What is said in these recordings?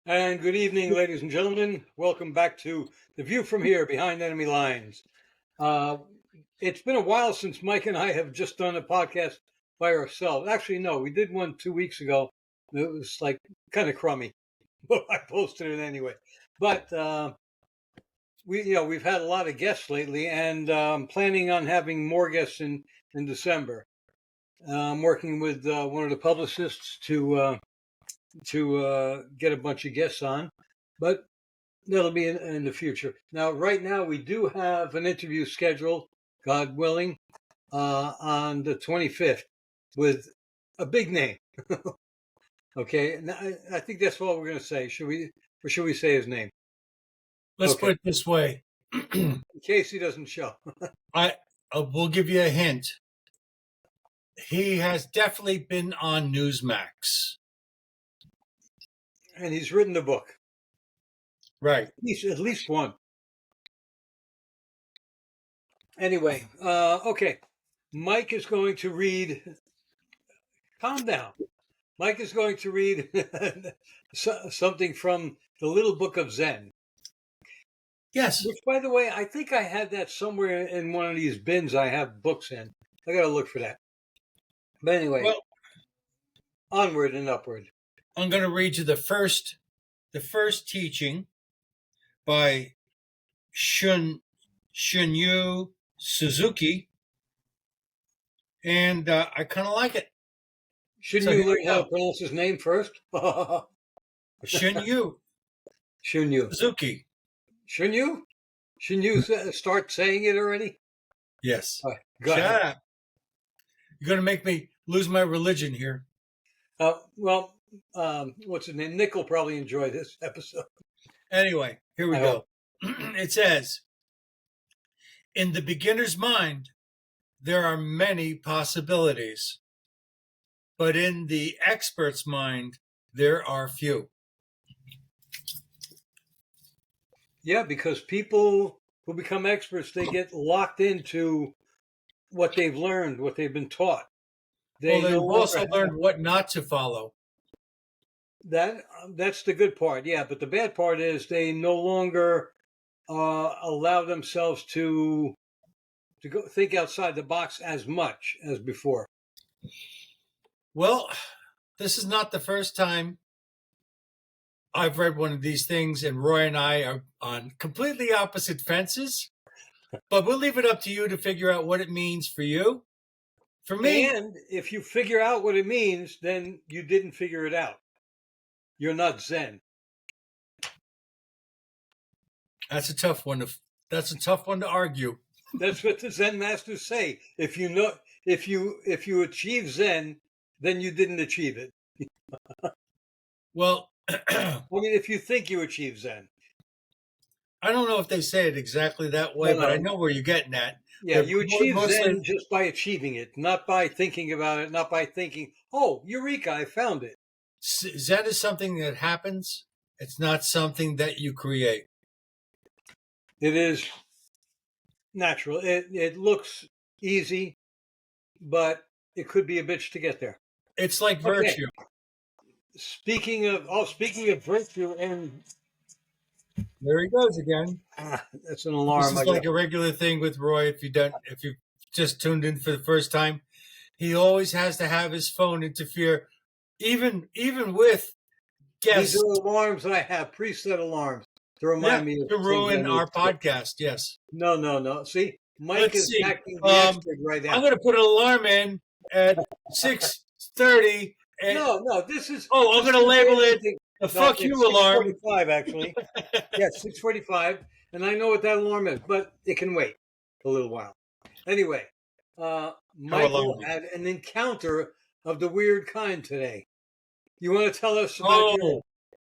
And good evening, ladies and gentlemen. Welcome back to The View from Here, Behind Enemy Lines. It's been a while since Mike and I have just done a podcast by ourselves. Actually, no, we did one 2 weeks ago. It was like kind of crummy, but I posted it anyway. But we've had a lot of guests lately, and planning on having more guests in December. I'm working with one of the publicists to get a bunch of guests on, but that'll be in the future. Now, right now, we do have an interview scheduled, God willing, on the 25th with a big name. Okay, now, I think that's all we're going to say. Should we say his name? Let's put it this way. In case he doesn't show. I will give you a hint. He has definitely been on Newsmax. And he's written a book. Right. At least one. Anyway, okay. Mike is going to read. Calm down. Mike is going to read something from the Little Book of Zen. Yes. Which, by the way, I think I had that somewhere in one of these bins I have books in. I got to look for that. But anyway, onward and upward. I'm going to read you the first teaching by Shunryu Suzuki, and I kind of like it. Shouldn't you learn how to pronounce his name first? Shunryu Suzuki. Shouldn't you start saying it already? Yes. Shut up. You're going to make me lose my religion here. What's his name? Nick will probably enjoy this episode. Anyway, here we go. It says, in the beginner's mind, there are many possibilities, but in the expert's mind, there are few. Yeah, because people who become experts, they get locked into what they've learned, what they've been taught. They've also learned what not to follow. That's the good part, yeah. But the bad part is they no longer allow themselves to go think outside the box as much as before. Well, this is not the first time I've read one of these things, and Roy and I are on completely opposite fences. But we'll leave it up to you to figure out what it means for you. For me, and if you figure out what it means, then you didn't figure it out. You're not Zen. That's a tough one to argue. That's what the Zen masters say. If you achieve Zen, then you didn't achieve it. Well, I mean, if you think you achieve Zen. I don't know if they say it exactly that way, but I know where you're getting at. Yeah, you achieve Zen just by achieving it, not by thinking about it, not by thinking, oh, eureka, I found it. Zen is something that happens. It's not something that you create. It is natural. It looks easy, but it could be a bitch to get there. It's like virtue. Speaking of virtue, and there he goes again. That's an alarm. This is like a regular thing with Roy. If you just tuned in for the first time, he always has to have his phone interfere, even with guests. These are alarms I have, preset alarms to remind me to ruin our podcast. Yes. No. See, Mike is acting the expert right now. I'm going to put an alarm in at 6:30. No, this is. Oh, I'm going to label it the fuck you alarm. 6:45, actually. Yeah, 6:45, and I know what that alarm is, but it can wait a little while. Anyway, Michael had an encounter of the weird kind today. You want to tell us about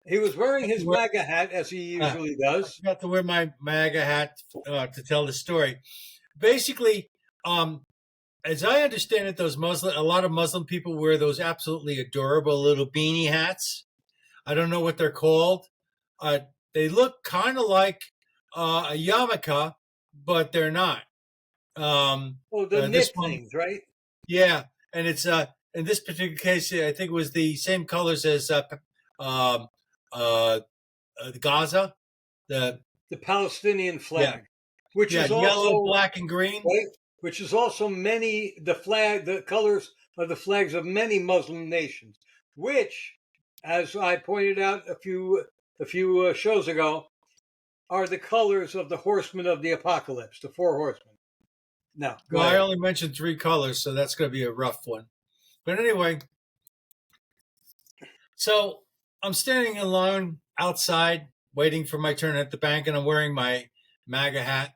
He was wearing his MAGA hat, as he usually does. I got to wear my MAGA hat to tell the story. Basically, as I understand it, a lot of Muslim people wear those absolutely adorable little beanie hats. I don't know what they're called. They look kind of like a yarmulke, but they're not. The knit things, right? Yeah, and it's in this particular case, I think it was the same colors as Gaza, the Palestinian yeah, flag, which yeah, is yellow, also black, and green. right, which is also the colors of the flags of many Muslim nations, which, as I pointed out a few shows ago, are the colors of the horsemen of the apocalypse, the four horsemen. Now, go Well, I ahead. only mentioned 3 colors, so that's going to be a rough one. But anyway, so I'm standing alone outside waiting for my turn at the bank, and I'm wearing my MAGA hat.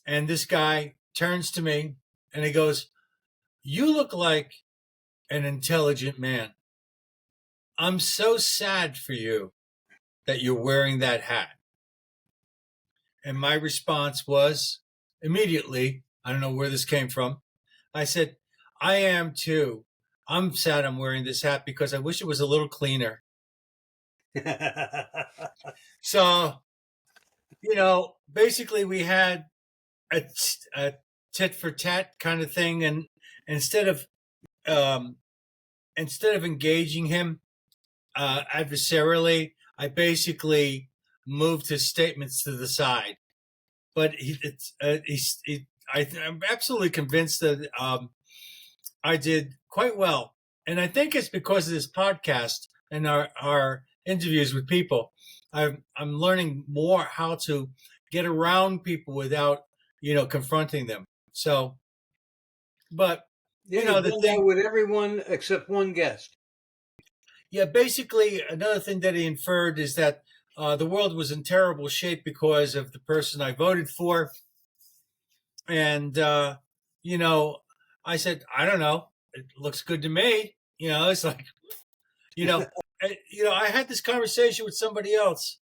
And this guy turns to me and he goes, "You look like an intelligent man. I'm so sad for you that you're wearing that hat." And my response was immediately, I don't know where this came from. I said, "I am too. I'm sad I'm wearing this hat because I wish it was a little cleaner." So, basically we had a tit for tat kind of thing. And instead of, um, instead of engaging him adversarially, I basically moved his statements to the side. But I'm absolutely convinced that I did quite well, and I think it's because of this podcast and our interviews with people. I'm learning more how to get around people without confronting them. So, but Yeah, you've the done that thing, with everyone except one guest. yeah, basically another thing that he inferred is that the world was in terrible shape because of the person I voted for. And you know, I said, I don't know. It looks good to me. It's like, you know, I had this conversation with somebody else,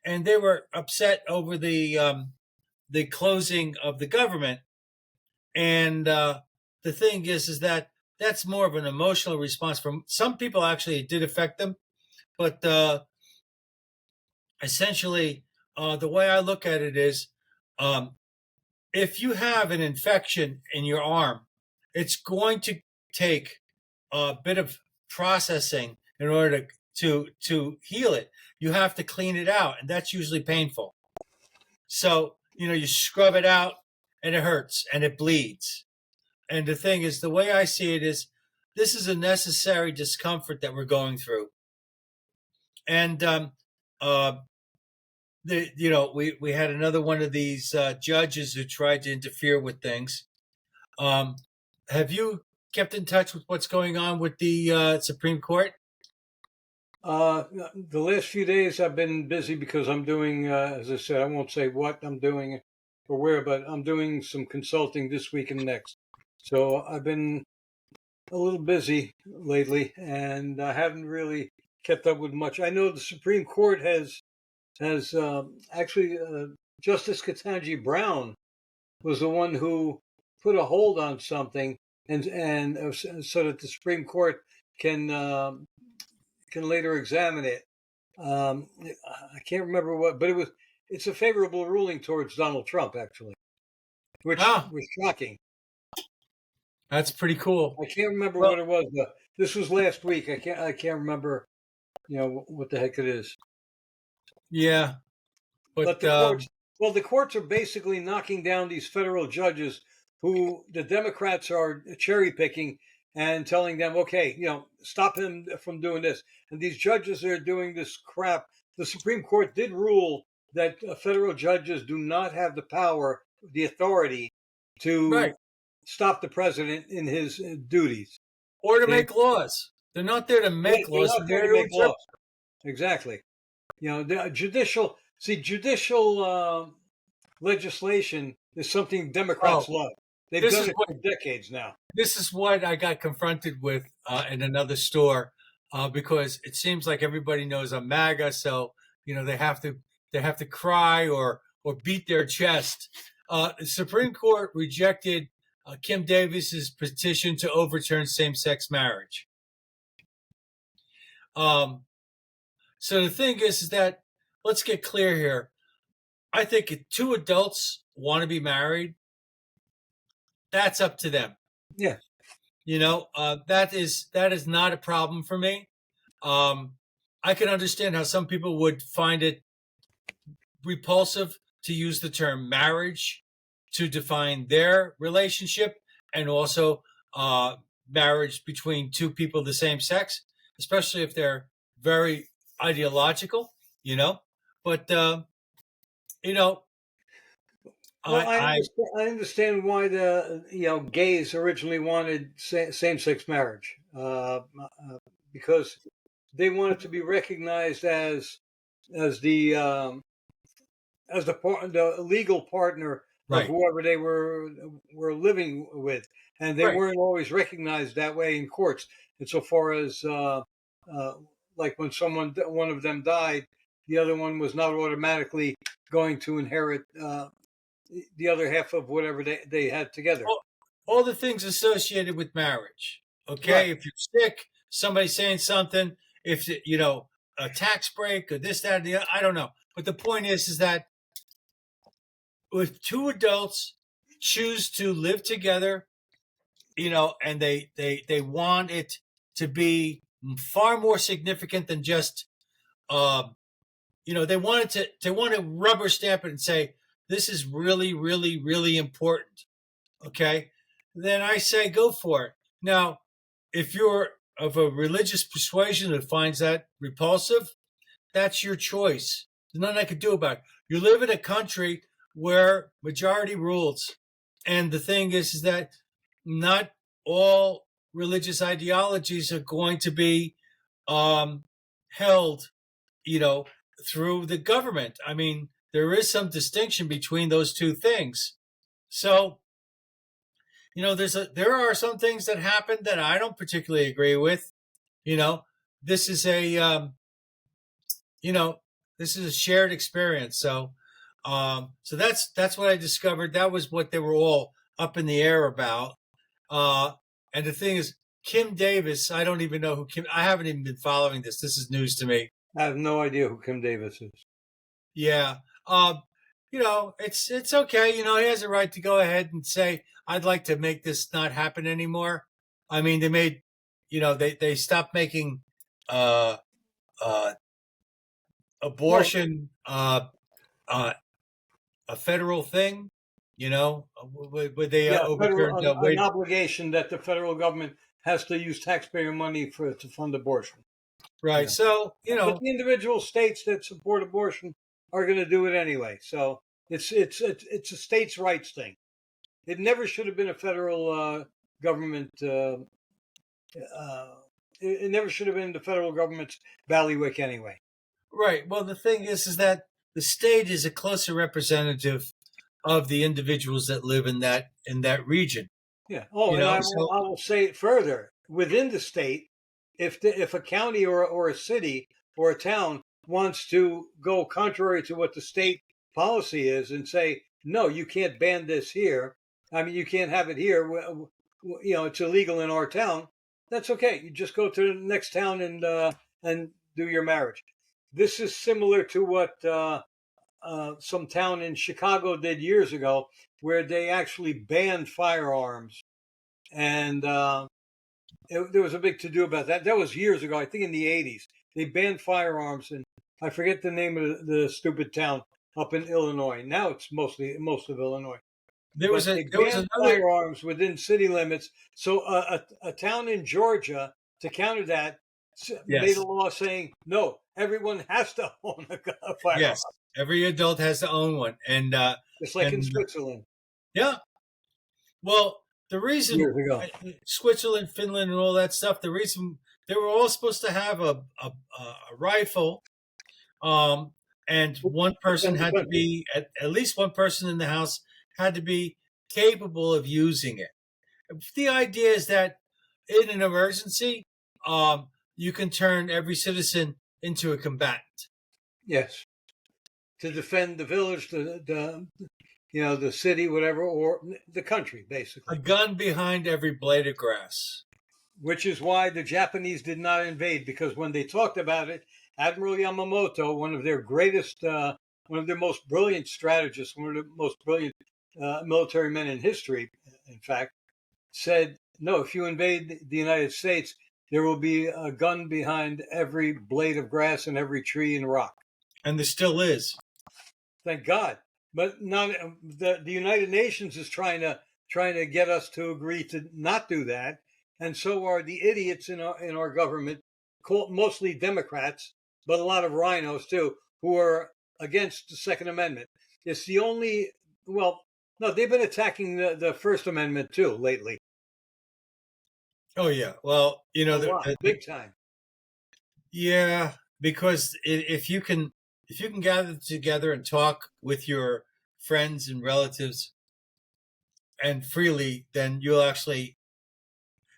and they were upset over the closing of the government. And the thing is that that's more of an emotional response from some people. Actually, it did affect them, but essentially, the way I look at it is, um, if you have an infection in your arm, it's going to take a bit of processing in order to heal it. You have to clean it out, and that's usually painful. So, you scrub it out, and it hurts and it bleeds. And the thing is, the way I see it is, this is a necessary discomfort that we're going through. And uh, we had another one of these judges who tried to interfere with things. Um, have you kept in touch with what's going on with the Supreme Court? The last few days I've been busy because I'm doing, as I said, I won't say what I'm doing or where, but I'm doing some consulting this week and next. So I've been a little busy lately, and I haven't really kept up with much. I know the Supreme Court has actually Justice Ketanji Brown was the one who put a hold on something, and so that the Supreme Court can can later examine it. I can't remember what, but it's a favorable ruling towards Donald Trump, actually, which Ah, was shocking. that's pretty cool. I can't remember Well, what it was, but this was last week. I can't remember, what the heck it is. yeah, But but the courts are basically knocking down these federal judges who the Democrats are cherry picking and telling them, okay, stop him from doing this. And these judges are doing this crap. The Supreme Court did rule that federal judges do not have the power, the authority right, to stop the president in his duties. or to They, make laws. They're not there to make they're laws. not They're there to there to make interpret. laws. Exactly. The judicial legislation is something Democrats Oh, love. They've this done is it what for decades now. this is what I got confronted with in another store because it seems like everybody knows I'm MAGA, so they have to cry or beat their chest. The Supreme Court rejected Kim Davis's petition to overturn same-sex marriage. Um, so the thing is that, let's get clear here. I think if two adults want to be married, that's up to them. Yeah. That is not a problem for me. Um, I can understand how some people would find it repulsive to use the term marriage to define their relationship, and also marriage between two people of the same sex, especially if they're very ideological, you know. But you know, Well, I I understand why the gays originally wanted same-sex marriage, because they wanted to be recognized as the legal partner of right, whoever they were living with, and they right. weren't always recognized that way in courts. Insofar as uh, like when one of them died, the other one was not automatically going to inherit the other half of whatever they had together. All, all the things associated with marriage. Right. Okay, if you're sick, somebody saying something, if you know a tax break or this, that, and the other, I don't know. But the point is that if two adults choose to live together, you know, and they want it to be far more significant than just, you know, they want to rubber stamp it and say this is really, really, really important. Okay, then I say go for it. Now, if you're of a religious persuasion that finds that repulsive, that's your choice. There's nothing I could do about it. You live in a country where majority rules. And the thing is that not all religious ideologies are going to be held, you know, through the government. I mean, there is some distinction between those two things. So, you know, there are some things that happen that I don't particularly agree with. You know, this is a you know, this is a shared experience. So, so that's what I discovered. That was what they were all up in the air about. Uh, and the thing is, Kim Davis, I don't even know who Kim. I haven't even been following this. This is news to me. I have no idea who Kim Davis is. Yeah. You know, it's okay. You know, he has a right to go ahead and say, "I'd like to make this not happen anymore." I mean, they made, you know, they stopped making uh, uh, Well, abortion uh, a federal thing. You know, would they yeah, overturn an Wade? obligation that the federal government has to use taxpayer money to fund abortion. Right. Yeah. So you But know, the individual states that support abortion are going to do it anyway. So it's a states' rights thing. It never should have been a federal government. Uh, it never should have been the federal government's ballywick anyway. right. Well, the thing is that the state is a closer representative of the individuals that live in that region. Yeah. Oh, You and know, so I will say it further. Within the state, if a county or a city or a town wants to go contrary to what the state policy is and say, no, you can't ban this here. I mean, you can't have it here. It's illegal in our town. That's okay. You just go to the next town and do your marriage. This is similar to what some town in Chicago did years ago, where they actually banned firearms, and there was a big to do about that. That was years ago, I think in the '80s. They banned firearms, and I forget the name of the stupid town up in Illinois. Now it's most of Illinois, but they there was banned another. firearms within city limits. So a town in Georgia, to counter that, made a Yes, law saying no, everyone has to own a firearm, yes. Every adult has to own one, just like in and Switzerland yeah. Well, the reason years ago. Switzerland, Finland, and all that stuff, the reason they were all supposed to have a rifle, um, and one person Defend the had to country. be at least one person in the house had to be capable of using it. The idea is that in an emergency, you can turn every citizen into a combatant. Yes, to defend the village, the city, whatever, or the country, A basically. gun behind every blade of grass. Which is why the Japanese did not invade, because when they talked about it, Admiral Yamamoto, one of their most brilliant strategists, one of the most brilliant military men in history, in fact, said, "No, if you invade the United States, there will be a gun behind every blade of grass and every tree and rock. And there still is. Thank God. But not the United Nations is trying to get us to agree to not do that, and so are the idiots in our government, mostly Democrats, but a lot of rhinos too, who are against the Second Amendment. It's the only no, they've been attacking the First Amendment too lately. Oh yeah. Well, Big time. Yeah, because if you can gather together and talk with your friends and relatives and freely, then you'll actually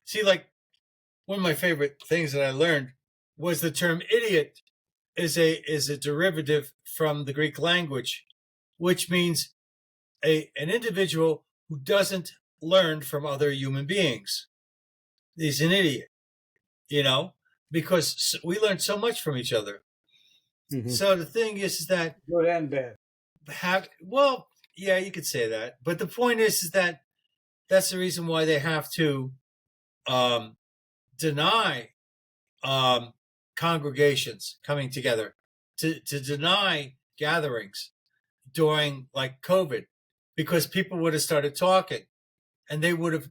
see. Like, one of my favorite things that I learned was the term idiot is a derivative from the Greek language, which means an individual who doesn't learn from other human beings. He's an idiot, because we learn so much from each other. Mm-hmm. So the thing is that good and bad. Yeah, you could say that, but the point is that that's the reason why they have to deny congregations coming together, to deny gatherings during like COVID, because people would have started talking and they would have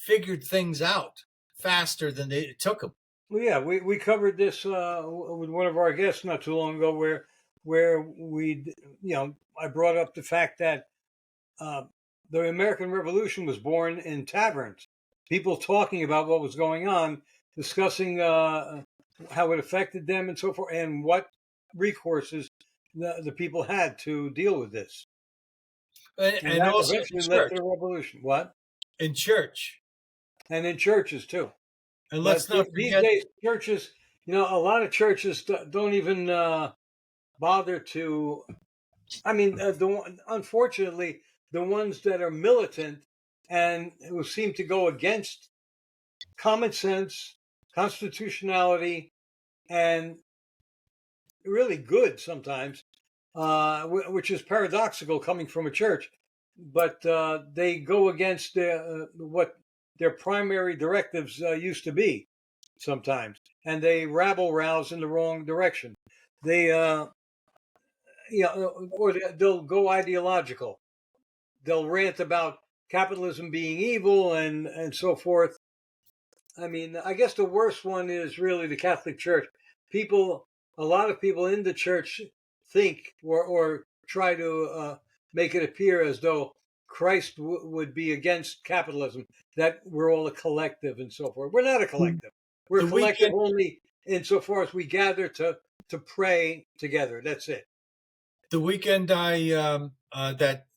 figured things out faster than it took them. Well, yeah, we covered this with one of our guests not too long ago, where we, I brought up the fact that the American Revolution was born in taverns, people talking about what was going on, discussing how it affected them and so forth, and what recourses the people had to deal with this. And also eventually led to the revolution. What? In church. And in churches too. And let's not forget, these days, churches, a lot of churches don't even bother to. I mean, unfortunately, the ones that are militant and who seem to go against common sense, constitutionality, and really good sometimes, which is paradoxical coming from a church, but they go against what their primary directives used to be sometimes, and they rabble rouse in the wrong direction. They, or they'll go ideological. They'll rant about capitalism being evil and so forth. I mean, I guess the worst one is really the Catholic Church. A lot of people in the church think or try to make it appear as though Christ would be against capitalism, that we're all a collective and so forth. We're not a collective. We're a collective only insofar as we gather to pray together. That's it. The weekend that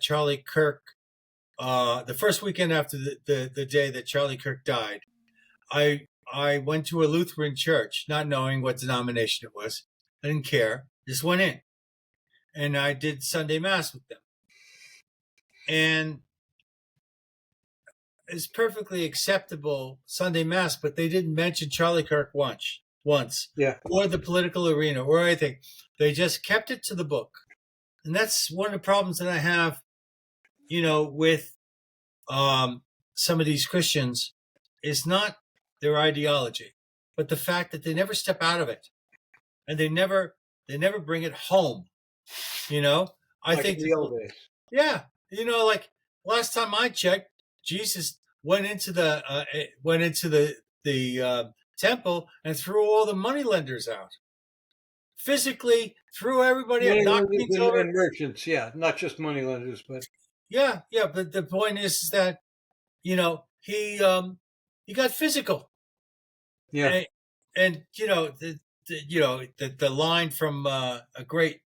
Charlie Kirk, the first weekend after the day that Charlie Kirk died, I went to a Lutheran church, not knowing what denomination it was. I didn't care. Just went in. And I did Sunday Mass with them. And it's perfectly acceptable Sunday Mass, but they didn't mention Charlie Kirk once. Yeah. Or the political arena or anything. They just kept it to the book. And that's one of the problems that I have, with some of these Christians, is not their ideology, but the fact that they never step out of it, and they never bring it home. I think the old days. Yeah, like last time I checked, Jesus went into the temple and threw all the moneylenders out. Physically threw everybody out, knocked things over. And merchants, yeah, not just moneylenders, but yeah. But the point is that he got physical. Yeah, and the line from a great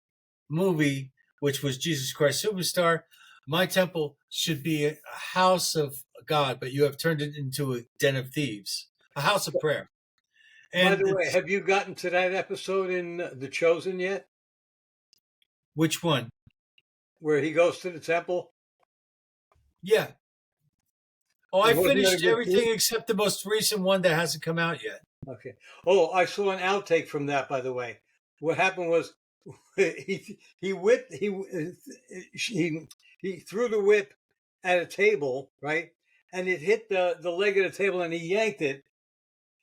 movie, which was Jesus Christ Superstar. My temple should be a house of God, but you have turned it into a den of thieves, a house of prayer. And by the way, have you gotten to that episode in The Chosen yet? Which one? Where he goes to the temple? Yeah. Oh, I finished everything except the most recent one that hasn't come out yet. Okay. Oh, I saw an outtake from that, by the way. What happened was he threw the whip at a table, right? And it hit the leg of the table and he yanked it.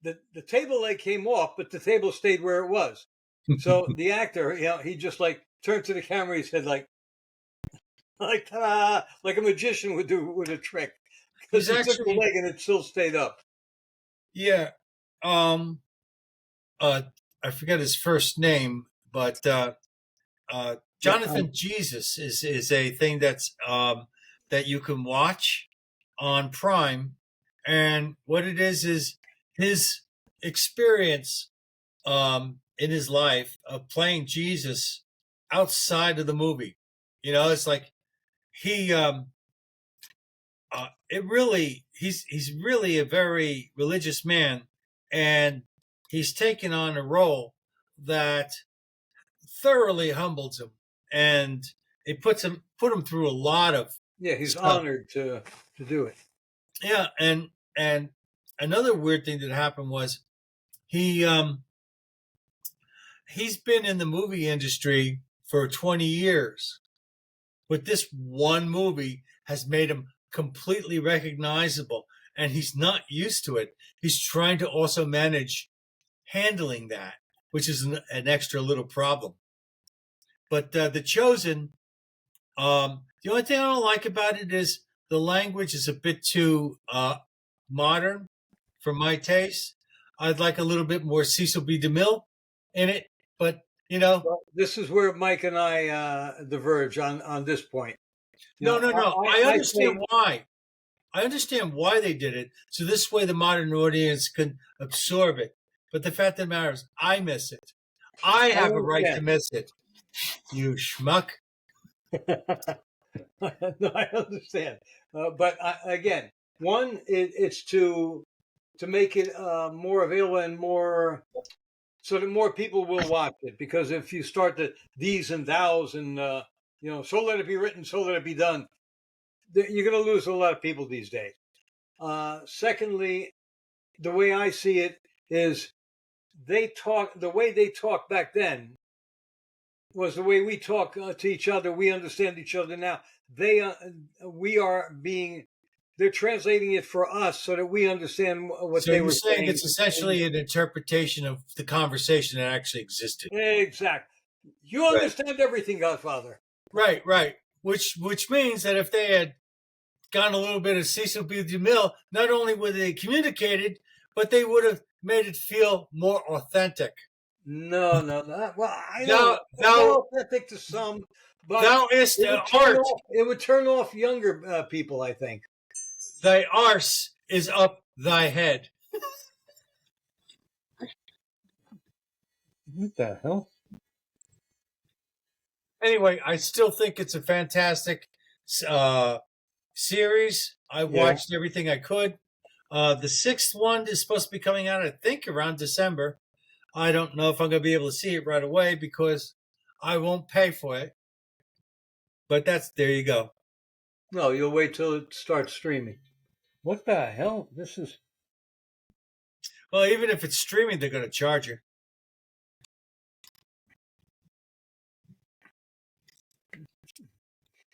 the table leg came off, but the table stayed where it was. So the actor, he just like turned to the camera. He said like ta-da, like a magician would do with a trick, because He's he took the actually, leg and it still stayed up. yeah. Um, I forget his first name, but Yeah, Jonathan Jesus is a thing that you can watch on Prime, and what it is his experience in his life of playing Jesus outside of the movie. It's like he it really he's really a very religious man, and he's taken on a role that thoroughly humbles him, and it put him through a lot of yeah, he's stuff. honored to do it. Yeah, and another weird thing that happened was he he's been in the movie industry for 20 years, but this one movie has made him completely recognizable, and he's not used to it. He's trying to also manage handling that, which is an extra little problem. But The Chosen, the only thing I don't like about it is the language is a bit too modern for my taste. I'd like a little bit more Cecil B. DeMille in it, but Well, this is where Mike and I diverge on this point. no. I I understand say why. I understand why they did it, so this way the modern audience can absorb it. But the fact of the matter is, I miss it. I I have a right to understand. miss it. You schmuck. No, I understand. But again, one, it's to make it more available and more so that more people will watch it. Because if you start the these and thous and so let it be written, so let it be done, you're going to lose a lot of people these days. Secondly, the way I see it is the way they talk back then was the way we talk to each other. We understand each other now. We are being, they're translating it for us so that we understand what So they you're were saying saying. it's essentially an interpretation of the conversation that actually existed. Exactly. You Right. understand everything, Godfather. Right. Which means that if they had gone a little bit of Cecil B. DeMille, not only would they communicated, but they would have made it feel more authentic. No. Well, I know Thou it's thou more authentic to some, but thou is it the would turn art. off. It would turn off younger people, I think. Thy arse is up thy head. What the hell? Anyway, I still think it's a fantastic series. I Yeah. watched everything I could. The sixth one is supposed to be coming out, I think, around December. I don't know if I'm going to be able to see it right away because I won't pay for it. But there you go. No, you'll wait till it starts streaming. What the hell? This is Well, even if it's streaming, they're going to charge you.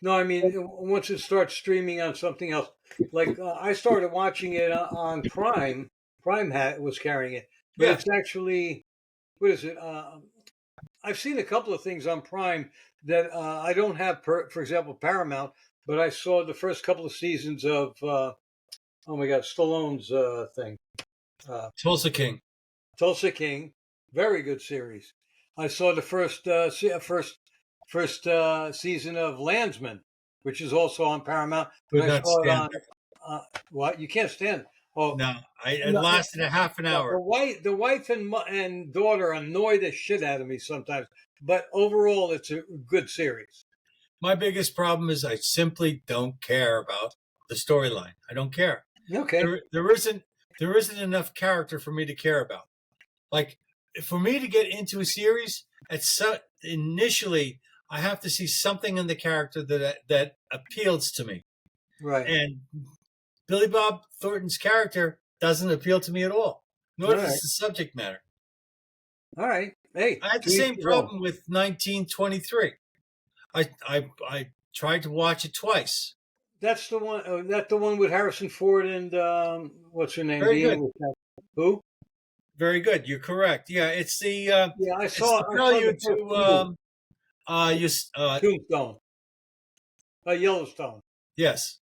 no. I mean, once it starts streaming on something else, like I started watching it on Prime. Prime was carrying it, but Yeah. it's actually what is it? I've seen a couple of things on Prime that I don't have, for example, Paramount, but I saw the first couple of seasons of, oh my God, Stallone's thing, Tulsa King. Tulsa King. Very good series. I saw the first season of Landsman, which is also on Paramount, but Could I not saw it stand on, it. what? You can't stand it. Oh, No, it no, lasted a half an hour. the wife and daughter annoy the shit out of me sometimes, but overall, it's a good series. My biggest problem is I simply don't care about the storyline. I don't care. Okay. There isn't enough character for me to care about. Like for me to get into a series, initially I have to see something in the character that appeals to me. Right. And Billy Bob Thornton's character doesn't appeal to me at all, nor All does right. the subject matter. All right. Hey, I had the to each same his own. problem with 1923. I tried to watch it twice. That's the one. That's the one with Harrison Ford and what's her name? Very The good. English actor. Who? Very good. You're correct. Yeah, it's the Yeah, I it's saw. the I saw the prelude first few. to you Tombstone, Yellowstone. yes.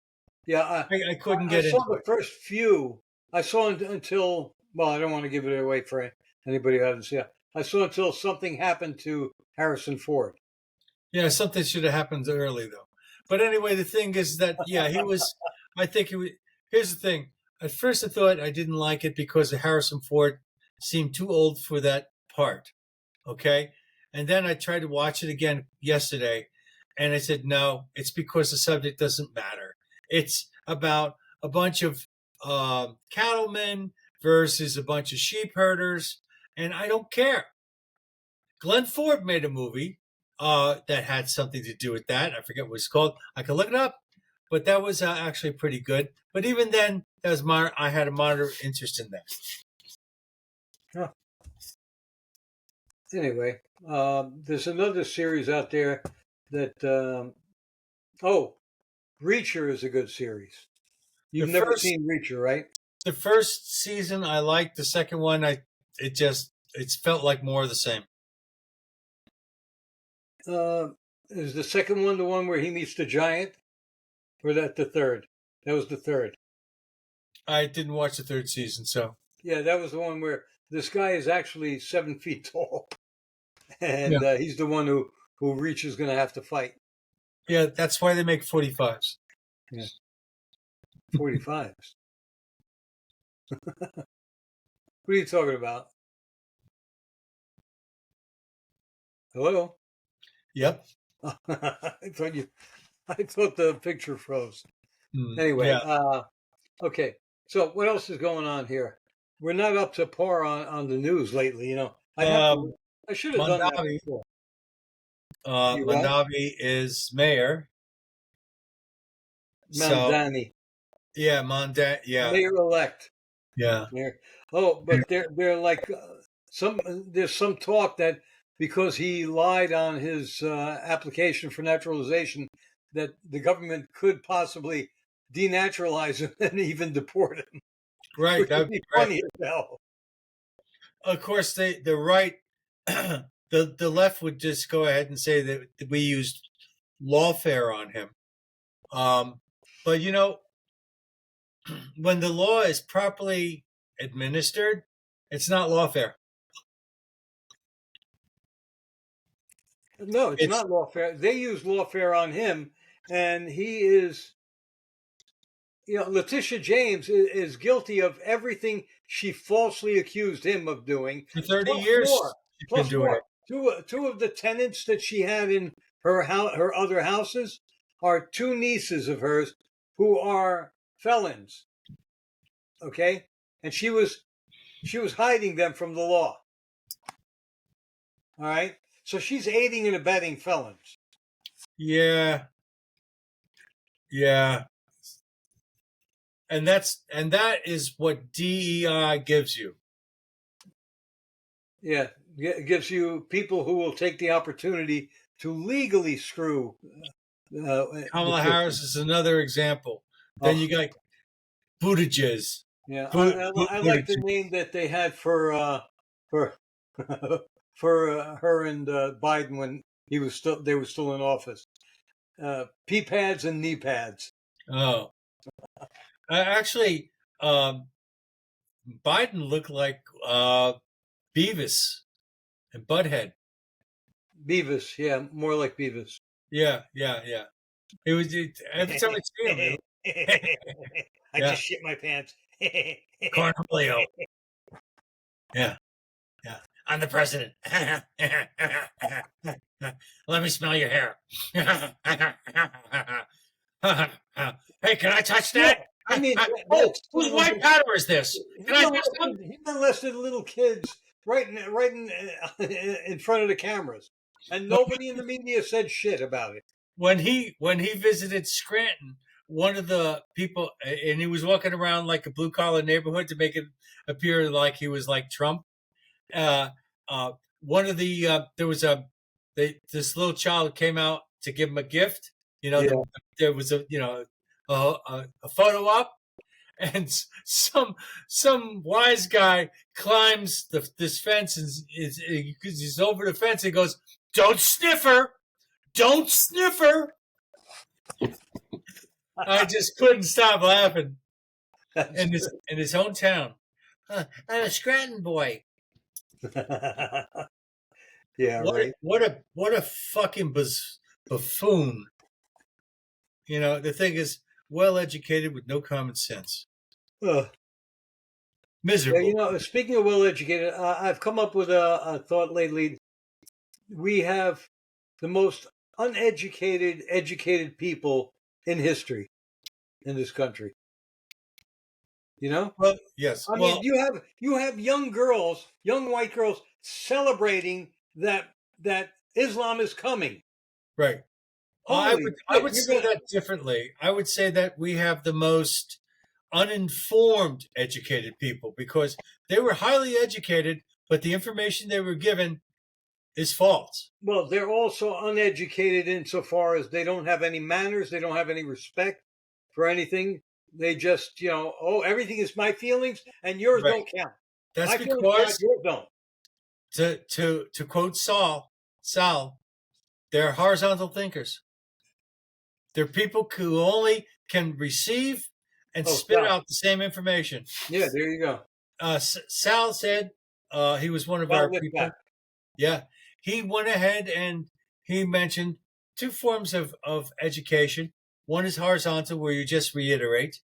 Yeah, I couldn't I get saw into the it. first few. I saw until. Well, I don't want to give it away for anybody who hasn't seen it. I saw until something happened to Harrison Ford. Yeah, something should have happened early though. But anyway, the thing is that yeah, he was. I think it was. Here's the thing. At first, I thought I didn't like it because Harrison Ford seemed too old for that part. Okay, and then I tried to watch it again yesterday, and I said no, it's because the subject doesn't matter. It's about a bunch of cattlemen versus a bunch of sheep herders, and I don't care. Glenn Ford made a movie that had something to do with that. I forget what it's called. I can look it up, but that was actually pretty good. But even then, that was I had a moderate interest in that. Huh. Anyway, there's another series out there that. Reacher is a good series. The You've never first seen Reacher, right? the first season I liked. The second one, it felt like more of the same. Uh, is the second one the one where he meets the giant, or that the third? That was the third. I didn't watch the third season, so Yeah, that was the one where this guy is actually 7 feet tall, yeah, and he's the one who Reach is going to have to fight. yeah. That's why they make 45s. Yeah, 45s. What are you talking about? Hello. Yep. I thought the picture froze. Anyway, Yeah. okay. So what else is going on here? We're not up to par on the news lately. I should have done that Mondavi. before. You what? Mondavi is mayor. So Mandani, yeah, yeah, mayor elect. yeah. Mayor. Oh, but they're like some. There's some talk that because he lied on his application for naturalization, that the government could possibly denaturalize him and even deport him, Right. which would That'd be be great. funny as hell. Of course, the right, the left would just go ahead and say that we used lawfare on him. But when the law is properly administered, it's not lawfare. No, it's It's not lawfare. They use lawfare on him, and he is. Leticia James is guilty of everything she falsely accused him of doing. for 30 Plus years more. she's been Plus doing it. more. Two of the tenants that she had in her other houses are two nieces of hers who are felons. Okay, and she was hiding them from the law. All right, so she's aiding and abetting felons. Yeah, yeah. And that is what DEI gives you. Yeah, it gives you people who will take the opportunity to legally screw the Kamala system. Harris is another example. Then Oh, you got Buttigieg. yeah, I like the Buttigieg. name that they had for for her and Biden when they were still in office. Pee pads and knee pads. Oh, actually, Biden looked like Beavis and Butthead. Beavis, yeah, more like Beavis. Yeah, yeah, yeah. Every time I see him, I yeah, just shit my pants. Cornholio. Yeah, yeah. I'm the president. Let me smell your hair. Hey, can I touch that? I mean, Oh, that's whose white powder is this? Can I touch them? he molested little kids right in front of the cameras, and nobody in the media said shit about it. When he visited Scranton, one of the people, and he was walking around like a blue collar neighborhood to make it appear like he was like Trump. Uh, one of the there was this little child came out to give him a gift. Yeah. There was a photo op, and some wise guy climbs this fence and he's over the fence and goes, "Don't sniff her, don't sniff her." I just couldn't stop laughing in his hometown. I'm a Scranton boy. Yeah, right. What a fucking buffoon. You know, the thing is, well educated with no common sense. Uh, yeah, Miserable. speaking of well-educated, I've come up with a thought lately. We have the most uneducated, educated people in history in this country. You know, Well, yes. I mean, Well, you have young girls, young white girls, celebrating that Islam is coming. right. Holy I shit! would say that differently. I would say that we have the most uninformed educated people because they were highly educated, but the information they were given is false. Well, they're also uneducated insofar as they don't have any manners, they don't have any respect for anything. They just, oh, everything is my feelings and yours Right. don't count. That's My feelings count, because yours don't. to quote Sal, they're horizontal thinkers. They're people who only can receive and Oh, spit stop. out the same information. Yeah, there you go. Sal said he was one of Well, our with that. people. Yeah, he went ahead and he mentioned two forms of education. One is horizontal, where you just reiterate,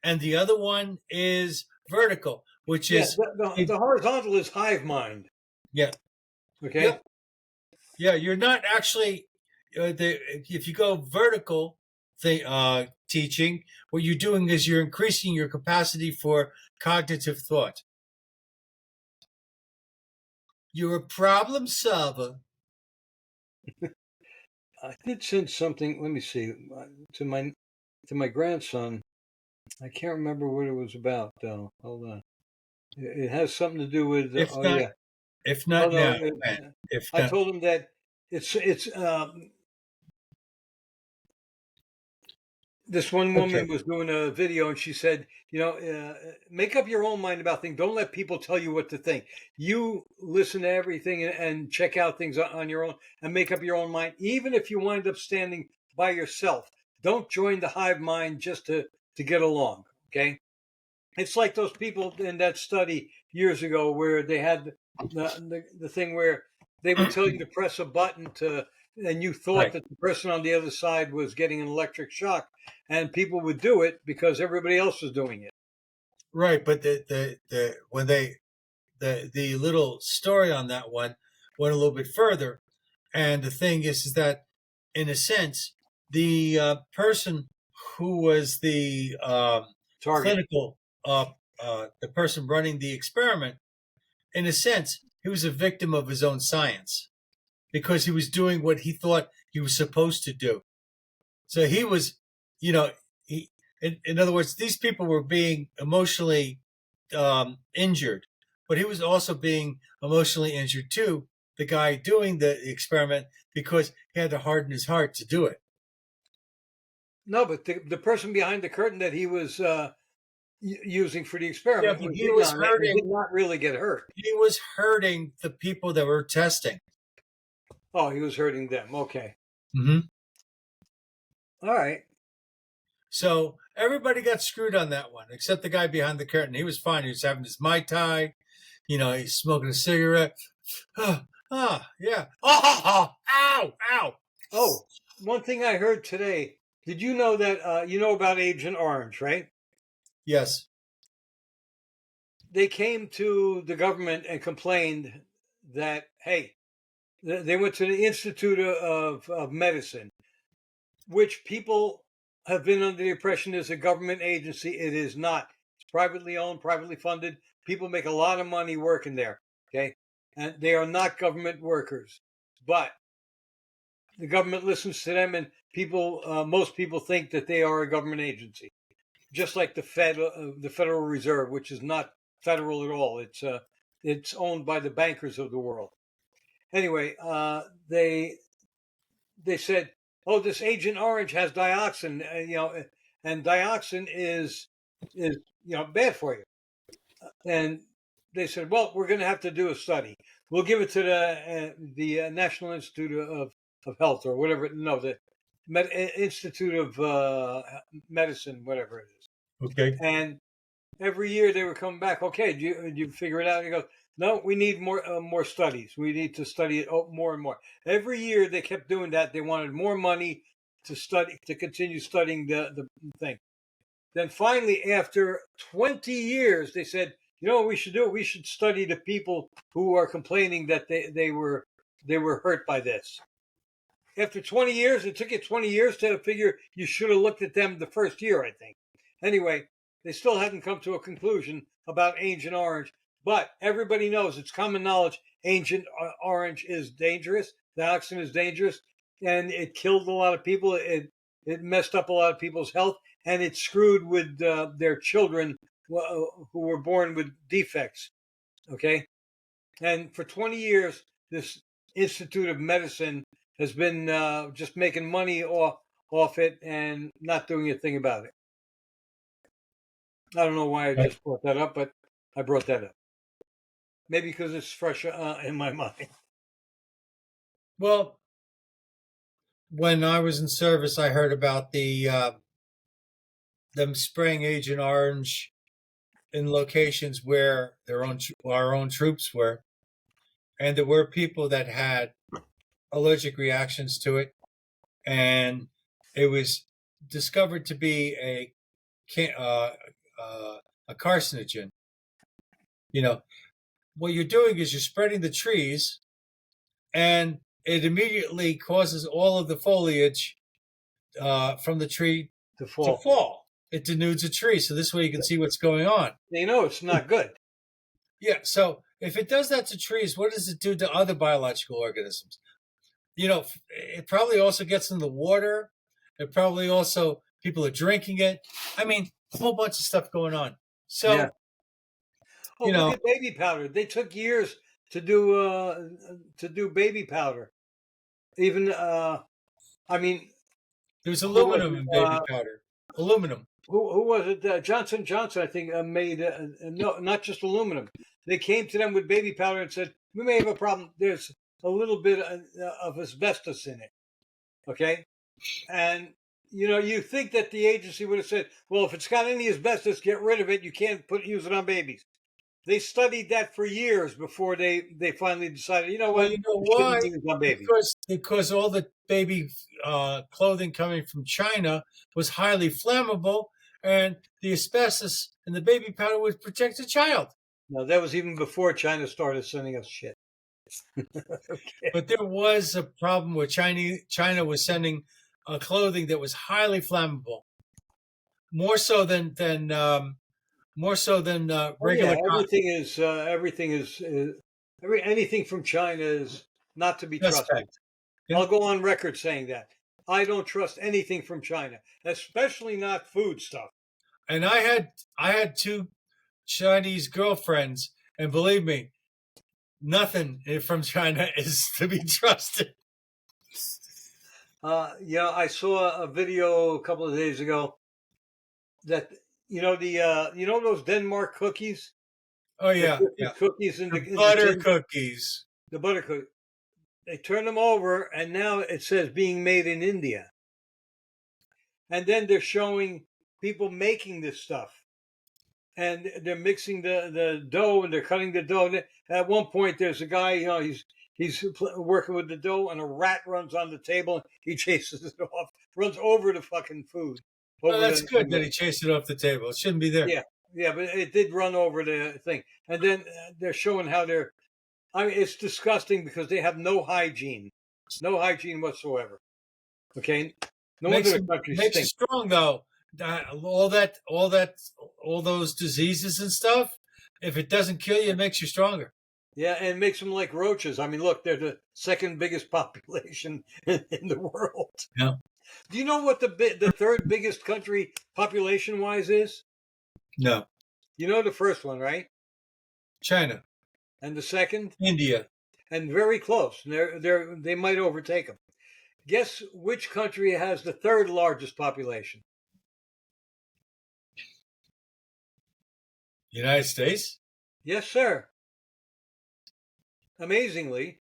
and the other one is vertical, which Yeah, is the horizontal is hive mind. yeah, Okay. yep, yeah. You're not actually if you go vertical teaching, what you're doing is you're increasing your capacity for cognitive thought. You're a problem solver. I did send something. Let me see to my grandson. I can't remember what it was about though. Hold on. It has something to do with. If Oh not, yeah. if Oh not no. now, man. If I not, told him that it's this one okay. woman was doing a video and she said, make up your own mind about things. Don't let people tell you what to think. You listen to everything and check out things on your own and make up your own mind. Even if you wind up standing by yourself, don't join the hive mind just to get along. Okay. It's like those people in that study years ago where they had the thing where they would tell you to press a button and you thought Right. that the person on the other side was getting an electric shock, and people would do it because everybody else was doing it. Right, but the when the little story on that one went a little bit further, and the thing is that in a sense the person who was the Target. clinical the person running the experiment, in a sense, he was a victim of his own science because he was doing what he thought he was supposed to do. So he was, you know, he, in other words, these people were being emotionally injured, but he was also being emotionally injured too, the guy doing the experiment, because he had to harden his heart to do it. No, but the person behind the curtain that he was using for the Yeah, experiment but was in on it and did not really get hurt. he was hurting the people that were testing. Oh, he was hurting them. Okay. Mm-hmm. All right. So everybody got screwed on that one, except the guy behind the curtain. He was fine. He was having his Mai Tai. He's smoking a cigarette. Yeah. Oh, ow, ow. Oh, one thing I heard today. Did you know that you know about Agent Orange, right? Yes. They came to the government and complained that, hey, they went to the Institute of Medicine, which people have been under the impression is a government agency. It is not. It's privately owned, privately funded. People make a lot of money working there. Okay. And they are not government workers. But the government listens to them, and most people think that they are a government agency, just like the Federal Reserve, which is not federal at all. It's owned by the bankers of the world. Anyway, they said, "Oh, this Agent Orange has dioxin, and dioxin is is bad for you. And they said, well, we're going to have to do a study. We'll give it to the National Institute of Health or whatever. No, the Institute of Medicine, whatever it is. Okay. And every year they were coming back. Okay, do you figure it out? He goes, no, we need more studies. We need to study it more and more. Every year they kept doing that. They wanted more money to continue studying the thing. Then finally, after 20 years, they said, you know what we should do? We should study the people who are complaining that they were hurt by this. After 20 years, it took you 20 years to figure you should have looked at them the first year, I think. Anyway, they still hadn't come to a conclusion about Agent Orange, but everybody knows, it's common knowledge, Agent Orange is dangerous. The dioxin is dangerous, and it killed a lot of people. It messed up a lot of people's health, and it screwed with their children who were born with defects. Okay, and for 20 years, this Institute of Medicine has been just making money off it and not doing a thing about it. I don't know why I just brought that up, but I brought that up. Maybe because it's fresh in my mind. Well, when I was in service, I heard about them spraying Agent Orange in locations where our own troops were, and there were people that had allergic reactions to it, and it was discovered to be a carcinogen. What you're doing is you're spreading the trees, and it immediately causes all of the foliage from the tree To to fall. fall. It denudes a tree, so this way you can see what's going on. It's not good. Yeah, so if it does that to trees, what does it do to other biological organisms? It probably also gets in the water. It probably also, people are drinking it. I mean, a whole bunch of stuff going on. So, Yeah. Oh, look at baby powder. They took years to do baby powder. Even I mean, there's who was aluminum it? in baby powder. Aluminum. Who was it? Johnson Johnson, I think, made no, not just aluminum. They came to them with baby powder and said, "We may have a problem. There's a little bit of asbestos in it." Okay, and you think that the agency would have said, "Well, if it's got any asbestos, get rid of it. You can't use it on babies." They studied that for years before they finally decided, you know Well, what, you know it shouldn't why? be used on babies. Because all the baby clothing coming from China was highly flammable, and the asbestos in the baby powder would protect the child. No, that was even before China started sending us shit. Okay. But there was a problem where China was sending clothing that was highly flammable, more so than regular Yeah, cotton. anything from China is not to be trusted. Suspect. Yeah. I'll go on record saying that. I don't trust anything from China, especially not food stuff. And I had two Chinese girlfriends, and believe me, nothing from China is to be trusted. I saw a video a couple of days ago that those Denmark cookies. Oh yeah, Cookies in the butter cookies. The butter cookies. They turn them over, and now it says being made in India. And then they're showing people making this stuff, and they're mixing the dough, and they're cutting the dough. At one point, there's a guy, he's working with the dough, and a rat runs on the table. And he chases it off, runs over the fucking food. Well, that's good that he chased it off the table. It shouldn't be there. Yeah, but it did run over the thing. And then they're showing how it's disgusting because they have no hygiene whatsoever. Okay, no wonder the country makes you stinks. strong though. All those diseases and stuff. If it doesn't kill you, it makes you stronger. Yeah, and it makes them like roaches. I mean, look, they're the second biggest population in the world. Yeah. Do you know what the third biggest country population wise is? No. You know the first one, right? China. And the second? India. And very close. They might overtake them. Guess which country has the third largest population? United States? Yes, sir. Amazingly.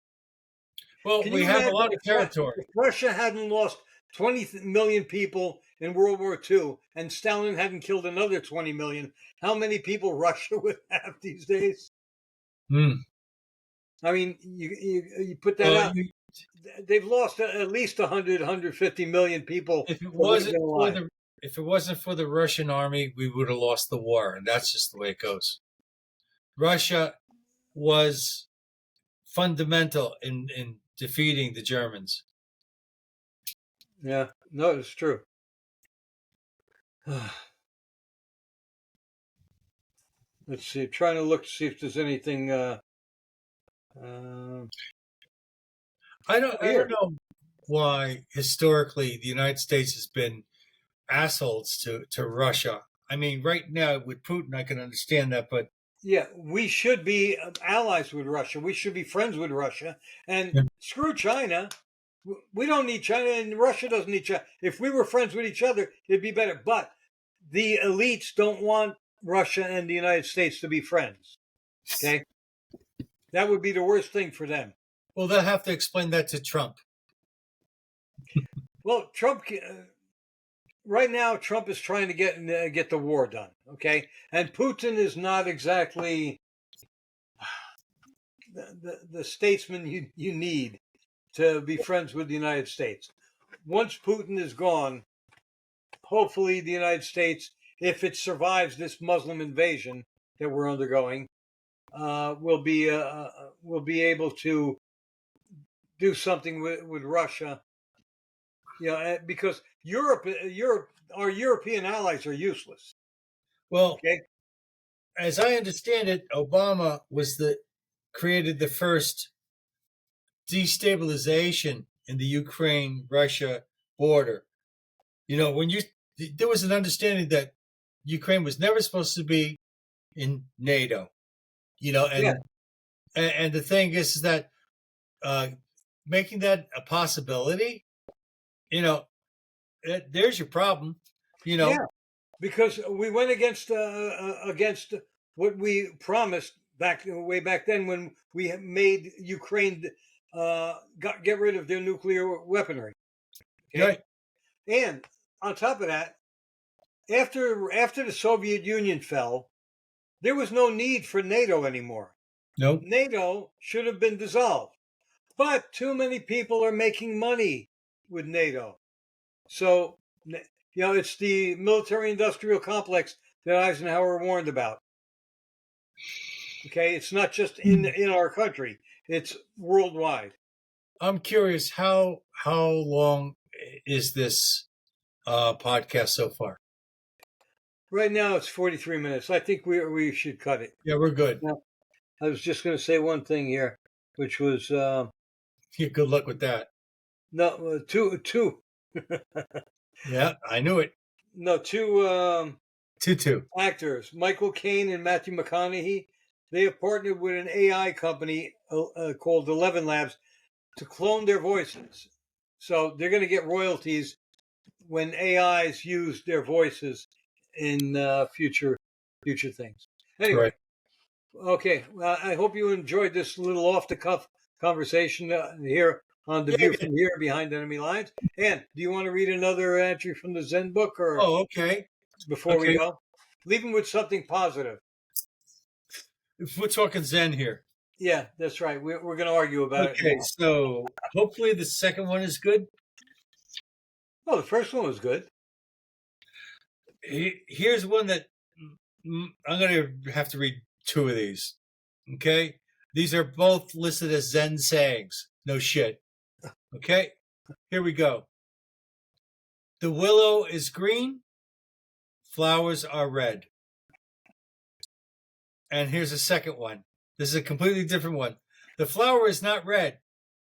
Well, Can we you have a imagine lot of territory. If Russia hadn't lost 20 million people in World War II and Stalin hadn't killed another 20 million, how many people Russia would have these days? Hmm. I mean, you put that Well, out. They've lost at least 100, 150 million people if it that would have wasn't been for alive. the Russian army, we would have lost the war, and that's just the way it goes. Russia was fundamental in defeating the Germans. Yeah, no, it's true. Let's see. Trying to look to see if there's anything. Uh, I don't Here. know why historically the United States has been assholes to Russia. I mean, right now with Putin, I can understand that, but Yeah, we should be allies with Russia. We should be friends with Russia. And screw China. We don't need China, and Russia doesn't need China. If we were friends with each other, it'd be better. But the elites don't want Russia and the United States to be friends. Okay? That would be the worst thing for them. well, they'll have to explain that to Trump. Well, Trump. Right now, Trump is trying to get the war done. Okay, and Putin is not exactly the statesman you need to be friends with the United States. Once Putin is gone, hopefully the United States, if it survives this Muslim invasion that we're undergoing, will be able to do something with Russia. Because our European allies are useless. Well, Okay. as I understand it, Obama created the first destabilization in the Ukraine-Russia border. When there was an understanding that Ukraine was never supposed to be in NATO. Yeah. And the thing is that making that a possibility, there's your problem. Yeah, because we went against what we promised way back then when we made Ukraine get rid of their nuclear weaponry. Okay, Right. and on top of that, after the Soviet Union fell, there was no need for NATO anymore. Nope. NATO should have been dissolved, but too many people are making money with NATO. So, it's the military-industrial complex that Eisenhower warned about. Okay, it's not just in our country; it's worldwide. I'm curious how long is this podcast so far? Right now, it's 43 minutes. I think we should cut it. Yeah, we're good. Now, I was just going to say one thing here, which was Yeah, good luck with that. no two. Yeah, I knew it. No, two 2-2. actors, Michael Caine and Matthew McConaughey. They have partnered with an AI company called 11 Labs to clone their voices. So they're going to get royalties when AIs use their voices in future things. Anyway, Right. okay. Well, I hope you enjoyed this little off the cuff conversation here on the View from Here Behind Enemy Lines. And do you want to read another entry from the Zen book, or Okay. before we go? Leave them with something positive. We're talking Zen here. Yeah, that's right. We're going to argue about it. Okay, so hopefully the second one is good. Well, the first one was good. Here's one that I'm going to have to read two of these. Okay? These are both listed as Zen sayings. No shit. Okay? Here we go. The willow is green, flowers are red. And here's a second one. This is a completely different one. The flower is not red,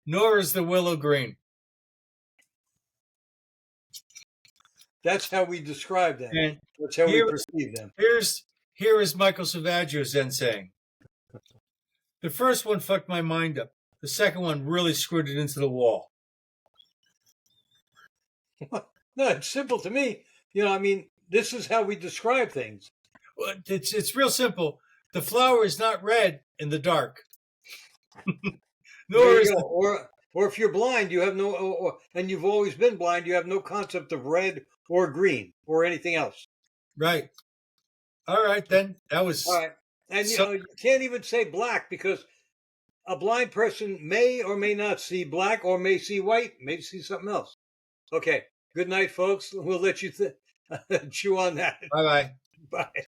nor is the willow green. That's how we describe them. And that's how we perceive them. Here is Michael Savaggio's Zen saying. The first one fucked my mind up. The second one really screwed it into the wall. No, it's simple to me. I mean, this is how we describe things. Well, it's real simple. The flower is not red in the dark, There nor you is go. the Or if you're blind, you have no, and you've always been blind, you have no concept of red or green or anything else. right. All right, then that All was right, and so. you can't even say black because a blind person may or may not see black or may see white, may see something else. Okay. Good night, folks. We'll let you chew on that. Bye bye. Bye.